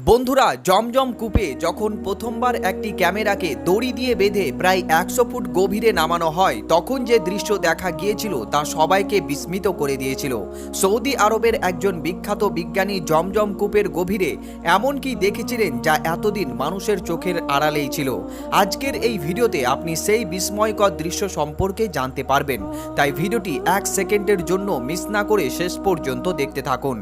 বন্ধুরা, জমজম কূপে যখন প্রথমবার একটি ক্যামেরাকে দড়ি দিয়ে বেঁধে প্রায় 100 ফুট গভীরে নামানো হয়, তখন যে দৃশ্য দেখা গিয়েছিল তা সবাইকে বিস্মিত করে দিয়েছিল। সৌদি আরবের একজন বিখ্যাত বিজ্ঞানী জমজম কূপের গভীরে এমন কি দেখেছিলেন যা এতদিন মানুষের চোখের আড়ালেই ছিল। আজকের এই ভিডিওতে আপনি সেই বিস্ময়কর দৃশ্য সম্পর্কে জানতে পারবেন, তাই ভিডিওটি 1 সেকেন্ডের জন্য মিস না করে শেষ পর্যন্ত দেখতে থাকুন।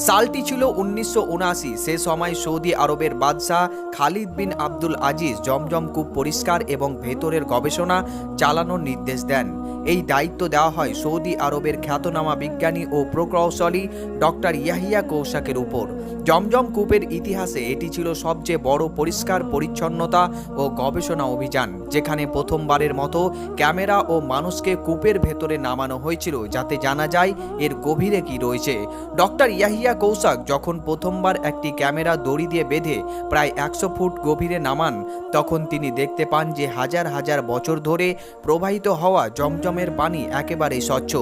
সালটি ছিল 1979। সে সময় সৌদি আরবের বাদশাহ খালিদ বিন আব্দুল আজিজ জমজম কূপ পরিষ্কার এবং ভেতরের গবেষণা চালানোর নির্দেশ দেন। এই দায়িত্ব দেওয়া হয় সৌদি আরবের খ্যাতনামা বিজ্ঞানী ও প্রকৌশলী ডক্টর ইয়াহিয়া কৌসাকের উপর। জমজম কূপের ইতিহাসে এটি ছিল সবচেয়ে বড় পরিষ্কার পরিচ্ছন্নতা ও গবেষণা অভিযান, যেখানে প্রথমবারের মতো ক্যামেরা ও মানুষকে কূপের ভেতরে নামানো হয়েছিল যাতে জানা যায় এর গভীরে কি রয়েছে। ডক্টর ইয়াহিয়া কৌসাক যখন প্রথমবার একটি ক্যামেরা দড়ি দিয়ে বেঁধে প্রায় 100 ফুট গভীরে নামান, তখন তিনি দেখতে পান যে হাজার হাজার বছর ধরে প্রবাহিত হওয়া জমজমের পানি একেবারে স্বচ্ছ।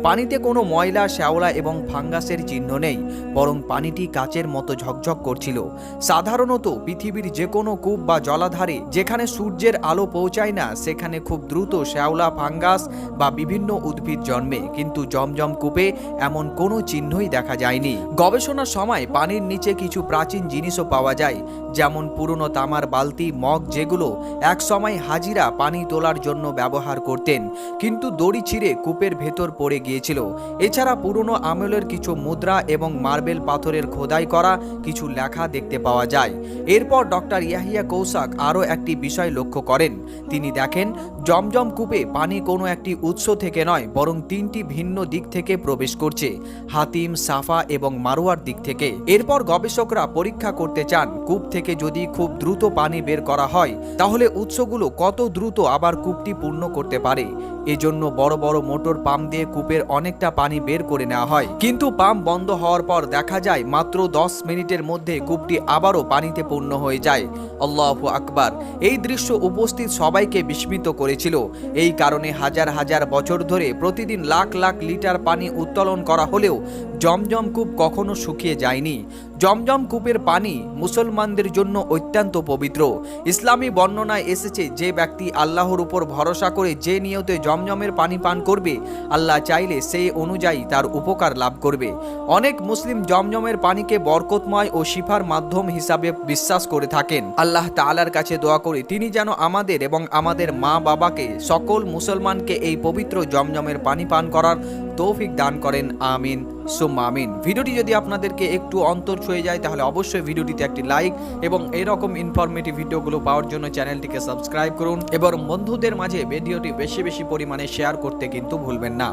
পানিতে কোনো ময়লা, শ্যাওলা এবং ফাঙ্গাসের চিহ্ন নেই, বরং পানিটি কাচের মতো ঝকঝক করছিল। সাধারণত পৃথিবীর যে কোনো কূপ বা জলাধারে যেখানে সূর্যের আলো পৌঁছায় না, সেখানে খুব দ্রুত শ্যাওলা, ফাঙ্গাস বা বিভিন্ন উদ্ভিদ জন্মে, কিন্তু জমজম কূপে এমন কোনো চিহ্নই দেখা যায়নি। গবেষণার সময় পানির নিচে কিছু প্রাচীন জিনিসও পাওয়া যায়, যেমন পুরনো তামার বালতি, মগ, যেগুলো এক সময় হাজিরা পানি তোলার জন্য ব্যবহার করতেন, কিন্তু দড়ি ছিঁড়ে কূপের ভেতর পড়ে গিয়েছিল। এছাড়া পুরনো আমলের কিছু মুদ্রা এবং মার্বেল পাথরের খোদাই করা কিছু লেখা দেখতে পাওয়া যায়। এরপর ডক্টর ইয়াহিয়া কৌসাক আরও একটি বিষয় লক্ষ্য করেন। তিনি দেখেন জমজম কূপে পানি কোনো একটি উৎস থেকে নয়, বরং 3টি ভিন্ন দিক থেকে প্রবেশ করছে: হাতিম, সাফা এবং মারোয়ার দিক থেকে। এরপর গবেষকরা পরীক্ষা করতে চান কূপ থেকে যদি খুব দ্রুত পানি বের করা হয়, তাহলে উৎসগুলো কত দ্রুত আবার কূপটি পূর্ণ করতে পারে। এজন্য বড় বড় মোটর পাম্প দিয়ে কূপের অনেকটা পানি বের করে নেওয়া হয়, কিন্তু পাম্প বন্ধ হওয়ার পর দেখা যায় মাত্র 10 মিনিটের মধ্যে কূপটি আবারও পানিতে পূর্ণ হয়ে যায়। আল্লাহু আকবার! এই দৃশ্য উপস্থিত সবাইকে বিস্মিত করেছিল। এই কারণে হাজার হাজার বছর ধরে প্রতিদিন লাখ লাখ লিটার পানি উত্তোলন করা হলেও জমজম কূপ কখনো শুকিয়ে যায়নি। জমজম কূপের পানি মুসলমানদের জন্য অত্যন্ত পবিত্র। ইসলামী বর্ণনায় এসেছে, যে ব্যক্তি আল্লাহর উপর ভরসা করে যে নিয়তে জমজমের পানি পান করবে, আল্লাহ চাইলে সেই অনুযায়ী তার উপকার লাভ করবে। অনেক মুসলিম জমজমের পানিকে বরকতময় ও শিফার মাধ্যম হিসাবে বিশ্বাস করে থাকেন। আল্লাহ তাআলার কাছে দোয়া করি তিনি যেন আমাদের এবং আমাদের মা বাবাকে, সকল মুসলমানকে এই পবিত্র জমজমের পানি পান করার তৌফিক দান করেন। আমিন সুম্মা আমিন। ভিডিওটি যদি আপনাদেরকে একটু অন্তর ছুঁয়ে যায়, তাহলে অবশ্যই ভিডিওটিতে একটি লাইক এবং এরকম ইনফরমেটিভ ভিডিওগুলো পাওয়ার জন্য চ্যানেলটিকে সাবস্ক্রাইব করুন এবং বন্ধুদের মাঝে ভিডিওটি বেশি বেশি পরিমাণে শেয়ার করতে কিন্তু ভুলবেন না।